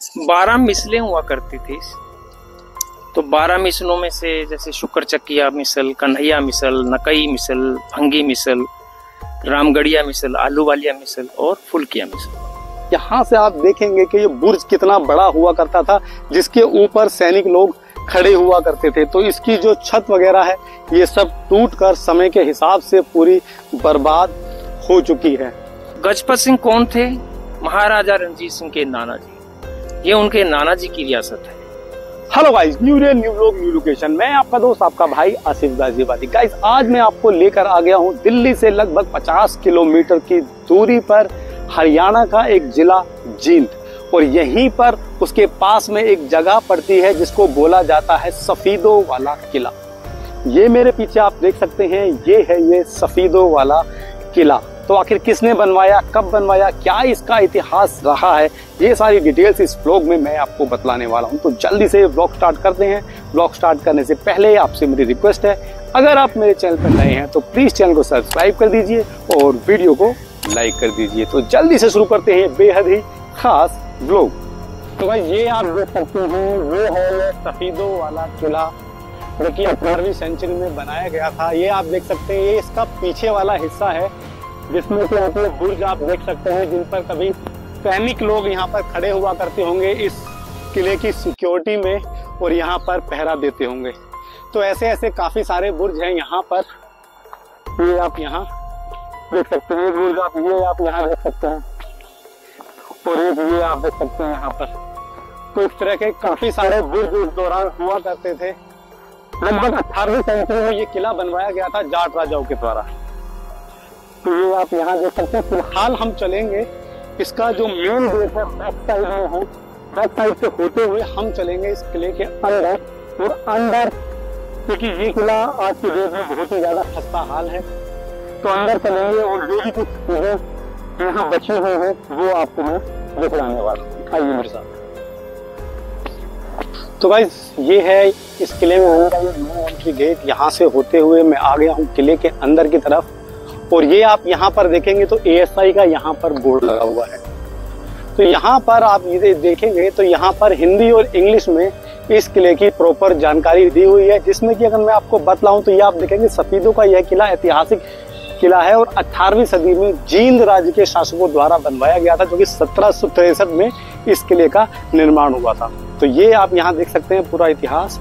12 मिसलें हुआ करती थी। तो 12 मिसलों में से जैसे शुक्र चकिया मिसल, कन्हैया मिसल, नकई मिसल, भंगी मिसल, रामगढ़िया मिसल, आलू वालिया मिसल और फुलकिया मिसल। यहाँ से आप देखेंगे कि ये बुर्ज कितना बड़ा हुआ करता था, जिसके ऊपर सैनिक लोग खड़े हुआ करते थे। तो इसकी जो छत वगैरह है ये सब टूटकर समय के हिसाब से पूरी बर्बाद हो चुकी है। गजपत सिंह कौन थे? महाराजा रणजीत सिंह के नाना जी। ये उनके नाना जी की रियासत है। Hello guys, new day new vlog new location. मैं आपका दोस्त आपका भाई आसिफ गाजियाबादी। गाइस आज मैं आपको लेकर आ गया हूँ दिल्ली से लगभग 50 किलोमीटर की दूरी पर हरियाणा का एक जिला जींद, और यहीं पर उसके पास में एक जगह पड़ती है जिसको बोला जाता है सफीदों वाला किला। ये मेरे पीछे आप देख सकते हैं, ये है ये सफीदों वाला किला। तो आखिर किसने बनवाया, कब बनवाया, क्या इसका इतिहास रहा है, ये सारी डिटेल्स इस व्लॉग में मैं आपको बतलाने वाला हूं। तो जल्दी से व्लॉग स्टार्ट करते हैं। व्लॉग स्टार्ट करने से पहले आपसे मेरी रिक्वेस्ट है, अगर आप मेरे चैनल पर नए हैं तो प्लीज चैनल को सब्सक्राइब कर दीजिए और वीडियो को लाइक कर दीजिए। तो जल्दी से शुरू करते हैं बेहद ही खास व्लॉग। तो भाई ये आप देख सकते हैं, वो है ये सफीदों वाला किला जो कि 18वीं सेंचुरी में बनाया गया था। ये आप देख सकते हैं, ये इसका पीछे वाला हिस्सा है जिसमें कि आप बुर्ज आप देख सकते हैं, जिन पर कभी सैनिक लोग यहाँ पर खड़े हुआ करते होंगे इस किले की सिक्योरिटी में, और यहाँ पर पहरा देते होंगे। तो ऐसे ऐसे काफी सारे बुर्ज हैं यहाँ पर। ये आप यहाँ देख सकते हैं बुर्ज, आप ये आप यहाँ देख सकते हैं, और ये आप देख सकते हैं यहाँ पर। तो इस तरह के काफी सारे बुर्ज उस दौरान हुआ करते थे। लगभग 18वीं सेंचुरी में ये किला बनवाया गया था जाट राजाओं के द्वारा। तो ये आप यहाँ देख सकते हैं। फिलहाल हम चलेंगे, इसका जो मेन गेट है बैक साइड में है, बैक साइड से होते हुए हम चलेंगे इस किले के अंदर। और अंदर क्योंकि ये किला आज की डेट में बहुत ही ज्यादा खस्ता हाल है, तो अंदर चलेंगे और जो भी कुछ चीजें यहाँ बची हुई है वो आपको मैं दिखलाने वाला हूँ। आइए मेरे साथ। तो गाइस ये है इस किले में होने का ये मेन एंट्री गेट। यहाँ से होते हुए मैं आ गया हूँ किले के अंदर की तरफ, और ये आप यहाँ पर देखेंगे तो ASI का यहाँ पर बोर्ड लगा हुआ है। तो यहाँ पर आप ये देखेंगे तो यहाँ पर हिंदी और इंग्लिश में इस किले की प्रॉपर जानकारी दी हुई है, जिसमें कि अगर मैं आपको बतलाऊं तो ये आप देखेंगे सफीदों का यह किला ऐतिहासिक किला है और 18वीं सदी में जींद राज्य के शासकों द्वारा बनवाया गया था, जो कि 1763 में इस किले का निर्माण हुआ था। तो ये आप यहाँ देख सकते हैं पूरा इतिहास।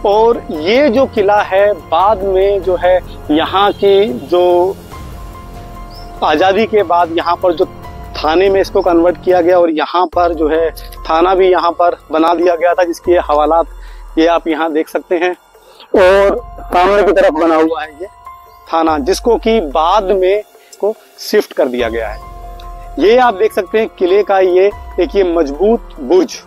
और ये जो किला है बाद में जो है यहाँ की जो आजादी के बाद यहाँ पर जो थाने में इसको कन्वर्ट किया गया, और यहाँ पर जो है थाना भी यहाँ पर बना दिया गया था, जिसके हवालात ये आप यहाँ देख सकते हैं। और सामने की तरफ बना हुआ है ये थाना, जिसको कि बाद में को शिफ्ट कर दिया गया है। ये आप देख सकते हैं किले का ये एक ये मजबूत बुर्ज।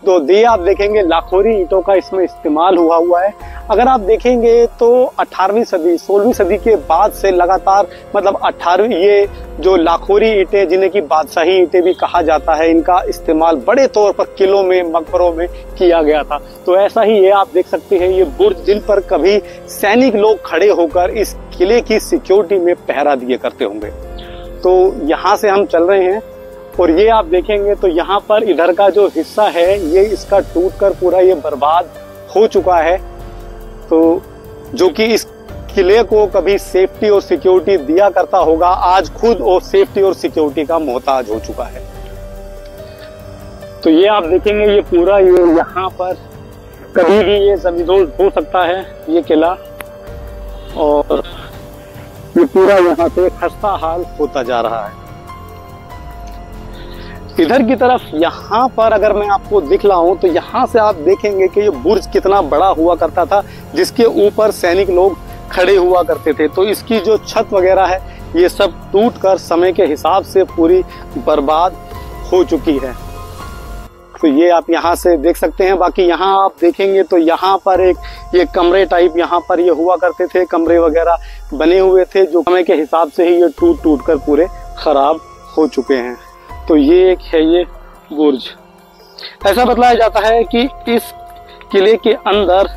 तो ये आप देखेंगे लाखोरी ईंटों का इसमें इस्तेमाल हुआ है। अगर आप देखेंगे तो 18वीं सदी 16वीं सदी के बाद से लगातार मतलब 18वीं ये जो लाखोरी ईंटें, जिन्हें की बादशाही ईंटें भी कहा जाता है, इनका इस्तेमाल बड़े तौर पर किलों में मकबरों में किया गया था। तो ऐसा ही ये आप देख सकते हैं ये बुर्ज, जिन पर कभी सैनिक लोग खड़े होकर इस किले की सिक्योरिटी में पहरा दिए करते होंगे। तो यहाँ से हम चल रहे हैं, और ये आप देखेंगे तो यहाँ पर इधर का जो हिस्सा है ये इसका टूटकर पूरा ये बर्बाद हो चुका है। तो जो कि इस किले को कभी सेफ्टी और सिक्योरिटी दिया करता होगा, आज खुद और सेफ्टी और सिक्योरिटी का मोहताज हो चुका है। तो ये आप देखेंगे ये पूरा ये यहाँ पर कभी भी ये जमींदोज हो सकता है ये किला, और ये पूरा यहाँ से खस्ता हाल होता जा रहा है। इधर की तरफ यहाँ पर अगर मैं आपको दिखलाऊं तो यहाँ से आप देखेंगे कि ये बुर्ज कितना बड़ा हुआ करता था, जिसके ऊपर सैनिक लोग खड़े हुआ करते थे। तो इसकी जो छत वगैरह है ये सब टूटकर समय के हिसाब से पूरी बर्बाद हो चुकी है। तो ये आप यहाँ से देख सकते हैं। बाकी यहाँ आप देखेंगे तो यहाँ पर एक ये कमरे टाइप यहाँ पर ये हुआ करते थे, कमरे वगैरह बने हुए थे, जो समय के हिसाब से ही ये टूट कर पूरे खराब हो चुके हैं। तो ये एक है ये बुर्ज। ऐसा बतलाया जाता है कि इस किले के अंदर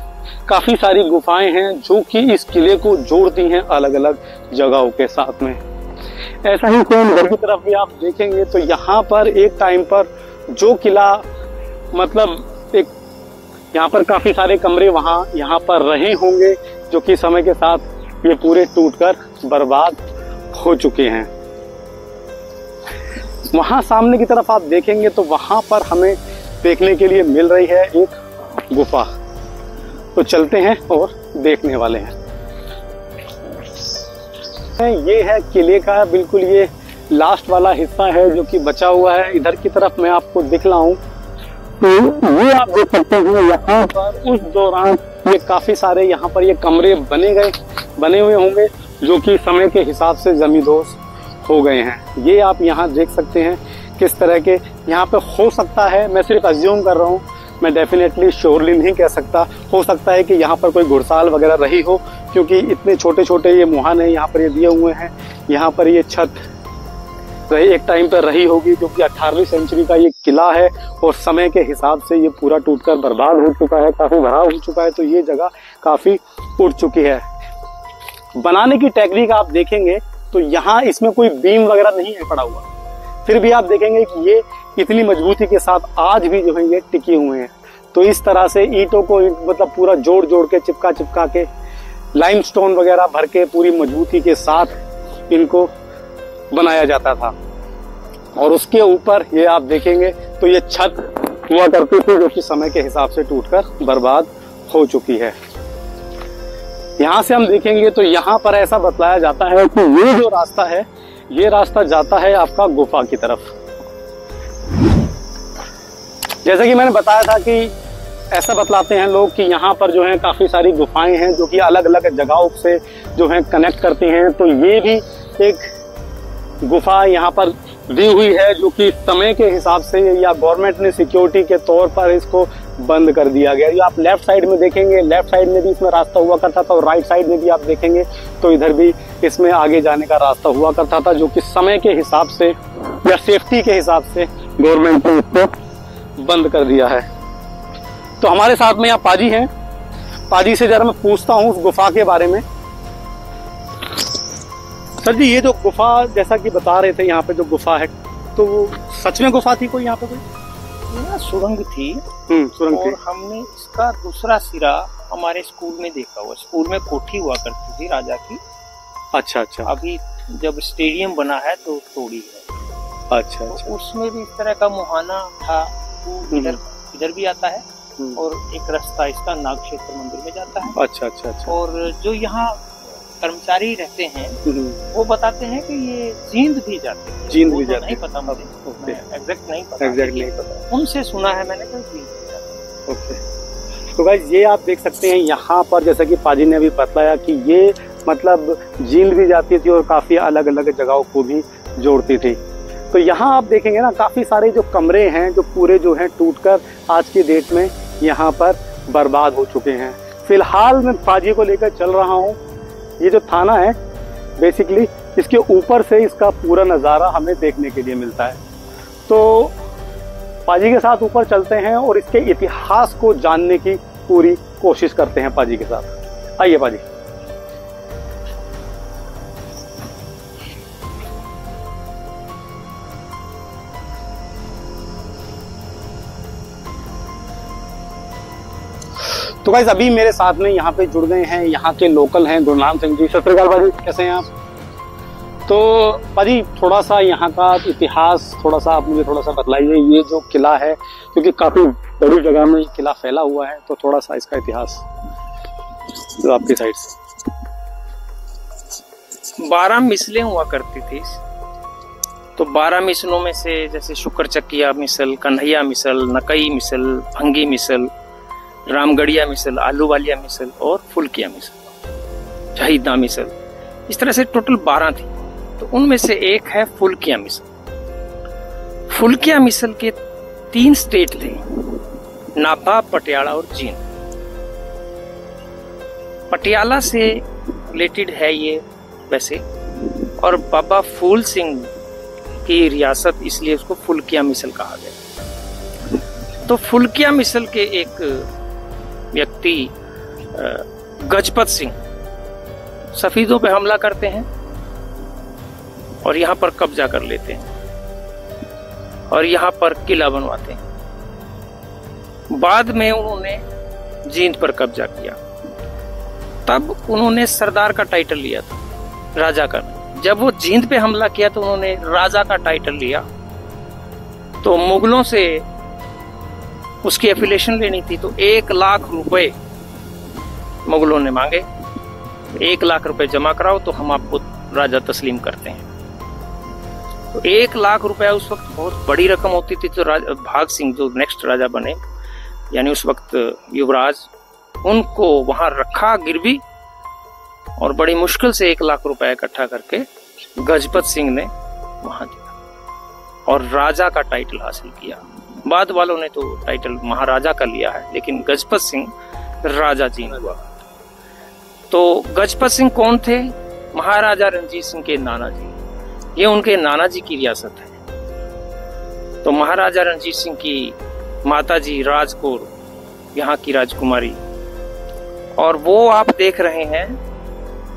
काफी सारी गुफाएं हैं जो कि इस किले को जोड़ती हैं अलग अलग जगहों के साथ में। ऐसा ही कोई घर की तरफ भी आप देखेंगे तो यहाँ पर एक टाइम पर जो किला मतलब एक यहाँ पर काफी सारे कमरे वहाँ यहाँ पर रहे होंगे, जो कि समय के साथ ये पूरे टूटकर बर्बाद हो चुके हैं। वहां सामने की तरफ आप देखेंगे तो वहां पर हमें देखने के लिए मिल रही है एक गुफा। तो चलते हैं और देखने वाले हैं। ये है किले का बिल्कुल ये लास्ट वाला हिस्सा है जो कि बचा हुआ है। इधर की तरफ मैं आपको दिखलाऊं तो ये आप देख सकते हैं यहाँ पर उस दौरान ये काफी सारे यहाँ पर ये कमरे बने हुए होंगे, जो कि समय के हिसाब से जमींदोज हो गए हैं। ये आप यहाँ देख सकते हैं किस तरह के यहाँ पे हो सकता है, मैं सिर्फ अज्यूम कर रहा हूँ, मैं डेफिनेटली श्योरली नहीं कह सकता। हो सकता है कि यहाँ पर कोई घुड़साल वगैरह रही हो, क्योंकि इतने छोटे छोटे ये मुहाने यहाँ पर ये दिए हुए हैं। यहाँ पर ये छत एक टाइम पर रही होगी, क्योंकि 18वीं सेंचुरी का ये किला है और समय के हिसाब से ये पूरा टूटकर बर्बाद हो चुका है, काफी बड़ा हो चुका है। तो ये जगह काफी उड़ चुकी है। बनाने की टेक्निक आप देखेंगे तो यहाँ इसमें कोई बीम वगैरह नहीं है पड़ा हुआ, फिर भी आप देखेंगे कि ये इतनी मजबूती के साथ आज भी जो है ये टिके हुए हैं। तो इस तरह से ईंटों को मतलब पूरा जोड़ के चिपका के लाइमस्टोन वगैरह भर के पूरी मजबूती के साथ इनको बनाया जाता था। और उसके ऊपर ये आप देखेंगे तो ये छत हुआ करती थी, जो कि समय के हिसाब से टूटकर बर्बाद हो चुकी है। यहाँ से हम देखेंगे तो यहाँ पर ऐसा बतलाया जाता है कि ये जो रास्ता है, ये रास्ता जाता है आपका गुफा की तरफ। जैसे कि मैंने बताया था कि ऐसा बतलाते हैं लोग कि यहाँ पर जो है काफी सारी गुफाएं हैं, जो कि अलग अलग जगहों से जो है कनेक्ट करती हैं। तो ये भी एक गुफा यहाँ पर दी हुई है, जो कि समय के हिसाब से या गवर्नमेंट ने सिक्योरिटी के तौर पर इसको बंद कर दिया गया। ये आप लेफ्ट साइड में देखेंगे, लेफ्ट साइड में भी इसमें रास्ता हुआ करता था, और राइट साइड में भी आप देखेंगे तो इधर भी इसमें आगे जाने का रास्ता हुआ करता था, जो कि समय के हिसाब से या सेफ्टी के हिसाब से गवर्नमेंट ने इसको बंद कर दिया है। तो हमारे साथ में यहाँ पाजी हैं, पाजी से जरा मैं पूछता हूँ उस गुफा के बारे में। सर जी, ये जो गुफा जैसा कि बता रहे थे यहाँ पे जो गुफा है, तो वो सच में गुफा थी कोई यहाँ पे? कोई सुरंग थी। सुरंग और थी। हमने इसका दूसरा सिरा हमारे स्कूल में देखा हुआ। स्कूल में कोठी हुआ करती थी राजा की। अच्छा। अभी जब स्टेडियम बना है तो तोड़ी है। अच्छा। तो उसमें भी इस तरह का मुहाना था, वो इधर भी आता है, और एक रास्ता इसका नाग क्षेत्र मंदिर में जाता है। अच्छा। और जो यहाँ कर्मचारी रहते हैं वो बताते हैं कि ये जींद भी जाते हैं। जींद भी जाते नहीं पता मुझे, एग्जैक्ट नहीं पता। उनसे सुना है मैंने कि जींद भी जाते हैं। ओके। तो गाइस, ये आप देख सकते हैं यहाँ पर, जैसा कि पाजी ने अभी बताया कि ये मतलब जींद भी जाती थी और काफी अलग अलग जगहों को भी जोड़ती थी। तो यहाँ आप देखेंगे ना, काफी सारे जो कमरे हैं जो पूरे जो हैं टूटकर आज की डेट में यहाँ पर बर्बाद हो चुके हैं। फिलहाल मैं पाजी को लेकर चल रहा हूँ। ये जो थाना है बेसिकली, इसके ऊपर से इसका पूरा नज़ारा हमें देखने के लिए मिलता है। तो पाजी के साथ ऊपर चलते हैं और इसके इतिहास को जानने की पूरी कोशिश करते हैं पाजी के साथ। आइए पाजी। तो गाइस, अभी मेरे साथ में यहाँ पे जुड़ गए हैं यहाँ के लोकल हैं गुरनाम सिंह जी। सत श्री अकाल भाजी, कैसे हैं आप? तो भाजी, थोड़ा सा यहाँ का इतिहास थोड़ा सा आप मुझे थोड़ा सा बतलाइए। ये जो किला है, क्योंकि काफी बड़ी जगह में ये किला फैला हुआ है, तो थोड़ा सा इसका इतिहास जो आपकी साइड से। 12 मिसलें हुआ करती थी। तो 12 मिसलों में से जैसे शुक्र चकिया मिसल, कन्हैया मिसल, नकई मिसल, भंगी मिसल, रामगढ़िया मिसल, आलू वालिया मिसल और फुलकिया मिसल, शहीदा मिसल, इस तरह से टोटल 12 थी। तो उनमें से एक है फुलकिया मिसल। फुलकिया मिसल के 3 स्टेट थे, नाभा, पटियाला और जींद। पटियाला से रिलेटेड है ये वैसे, और बाबा फूल सिंह की रियासत, इसलिए उसको फुलकिया मिसल कहा गया। तो फुलकिया मिसल के एक व्यक्ति गजपत सिंह सफीदों पे हमला करते हैं और यहाँ पर कब्जा कर लेते हैं और यहाँ पर किला बनवाते हैं। बाद में उन्होंने जींद पर कब्जा किया। तब उन्होंने सरदार का टाइटल लिया था, राजा का। जब वो जींद पे हमला किया तो उन्होंने राजा का टाइटल लिया। तो मुगलों से उसकी एफिलिएशन लेनी थी, तो 1 लाख रुपए मुगलों ने मांगे। 1 लाख रुपए जमा कराओ तो हम आपको राजा तस्लीम करते हैं। तो 1 लाख रुपया उस वक्त बहुत बड़ी रकम होती थी। तो भाग सिंह जो नेक्स्ट राजा बने, यानी उस वक्त युवराज, उनको वहां रखा गिरवी, और बड़ी मुश्किल से 1 लाख रुपया इकट्ठा करके गजपत सिंह ने वहां दिया और राजा का टाइटल हासिल किया। बाद वालों ने तो टाइटल महाराजा का लिया है, लेकिन गजपत सिंह राजा जी ने हुआ। तो गजपत सिंह कौन थे? महाराजा रणजीत सिंह के नाना जी। ये उनके नाना जी की रियासत है। तो महाराजा रणजीत सिंह की माता जी राजकौर यहाँ की राजकुमारी, और वो आप देख रहे हैं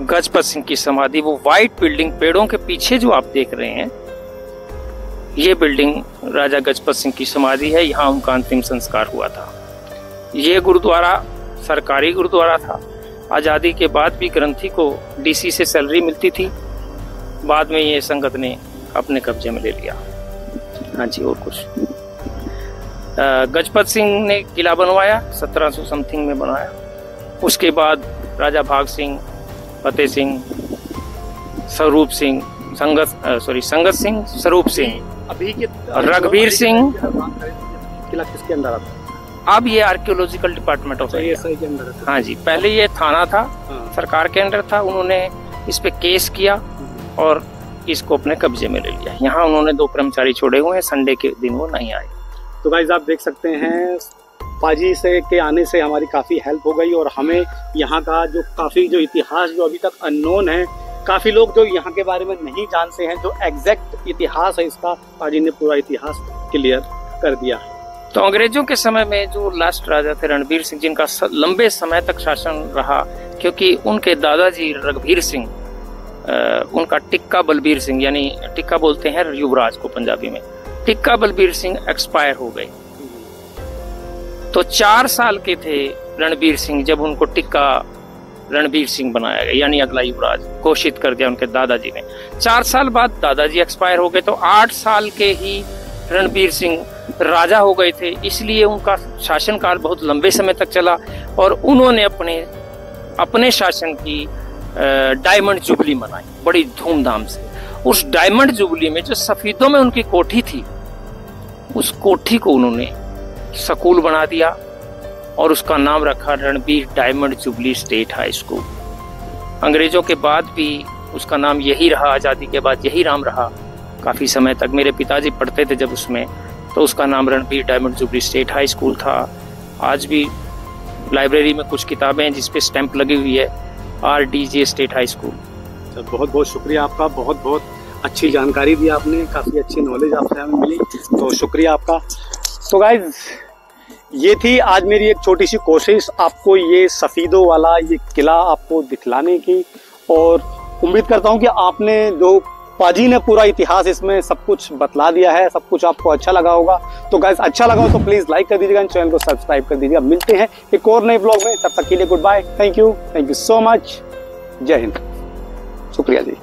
गजपत सिंह की समाधि। वो व्हाइट बिल्डिंग पेड़ों के पीछे जो आप देख रहे हैं, ये बिल्डिंग राजा गजपत सिंह की समाधि है। यहाँ उनका अंतिम संस्कार हुआ था। ये गुरुद्वारा सरकारी गुरुद्वारा था। आजादी के बाद भी ग्रंथी को डीसी से सैलरी मिलती थी। बाद में ये संगत ने अपने कब्जे में ले लिया। हाँ जी, और कुछ गजपत सिंह ने किला बनवाया, 1700 समथिंग में बनाया। उसके बाद राजा भाग सिंह, फतेह सिंह, स्वरूप सिंह, संगत सिंह, स्वरूप सिंह, अभी के रघुवीर सिंह। किला किसके अंदर आता है? अब ये आर्कियोलॉजिकल डिपार्टमेंट ऑफ एएसआई के अंदर है। हाँ जी, पहले ये थाना था, सरकार के अंडर था। उन्होंने इस पे केस किया और इसको अपने कब्जे में ले लिया। यहाँ उन्होंने 2 कर्मचारी छोड़े हुए हैं, संडे के दिन वो नहीं आए। तो गाइस आप देख सकते हैं, पाजी से के आने से हमारी काफ़ी हेल्प हो गई, और हमें यहाँ का जो काफ़ी जो इतिहास जो अभी तक अननोन है, काफ़ी लोग जो यहाँ के बारे में नहीं जानते हैं, जो एग्जैक्ट इतिहास है इसका, पाजी ने पूरा इतिहास क्लियर कर दिया। तो अंग्रेजों के समय में जो लास्ट राजा थे रणबीर सिंह, जिनका लंबे समय तक शासन रहा, क्योंकि उनके दादाजी रघुवीर सिंह, उनका टिक्का बलबीर सिंह, यानी टिक्का बोलते हैं युवराज को पंजाबी में, टिक्का बलबीर सिंह एक्सपायर हो गए। तो 4 साल के थे रणबीर सिंह जब उनको टिक्का रणबीर सिंह बनाया गया, यानी अगला युवराज घोषित कर दिया उनके दादाजी ने। 4 साल बाद दादाजी एक्सपायर हो गए, तो 8 साल के ही रणबीर सिंह राजा हो गए थे। इसलिए उनका शासनकाल बहुत लंबे समय तक चला, और उन्होंने अपने शासन की डायमंड जुबली मनाई बड़ी धूमधाम से। उस डायमंड जुबली में जो सफेदों में उनकी कोठी थी, उस कोठी को उन्होंने स्कूल बना दिया और उसका नाम रखा Ranbir diamond jubilee state high school. अंग्रेजों के बाद भी उसका नाम यही रहा, आजादी के बाद यही नाम रहा काफी समय तक। मेरे पिताजी पढ़ते थे जब उसमें, तो उसका नाम Ranbir diamond jubilee state high school था। आज भी लाइब्रेरी में कुछ किताबें हैं जिसपे स्टैंप लगी हुई है, RDJ स्टेट हाई स्कूल। बहुत बहुत शुक्रिया आपका, बहुत बहुत अच्छी जानकारी दी आपने, काफ़ी अच्छी नॉलेज आपसे हमें मिली, तो शुक्रिया आपका। तो गाइज ये थी आज मेरी एक छोटी सी कोशिश आपको ये सफ़ीदों वाला ये किला आपको दिखलाने की, और उम्मीद करता हूँ कि आपने जो पाजी ने पूरा इतिहास इसमें सब कुछ बतला दिया है, सब कुछ आपको अच्छा लगा होगा। तो गाइस अच्छा लगा हो तो प्लीज़ लाइक कर दीजिएगा, चैनल को सब्सक्राइब कर दीजिएगा। मिलते हैं एक और नए ब्लॉग में, तब तक के लिए good bye, thank you so much, जय हिंद, शुक्रिया जी।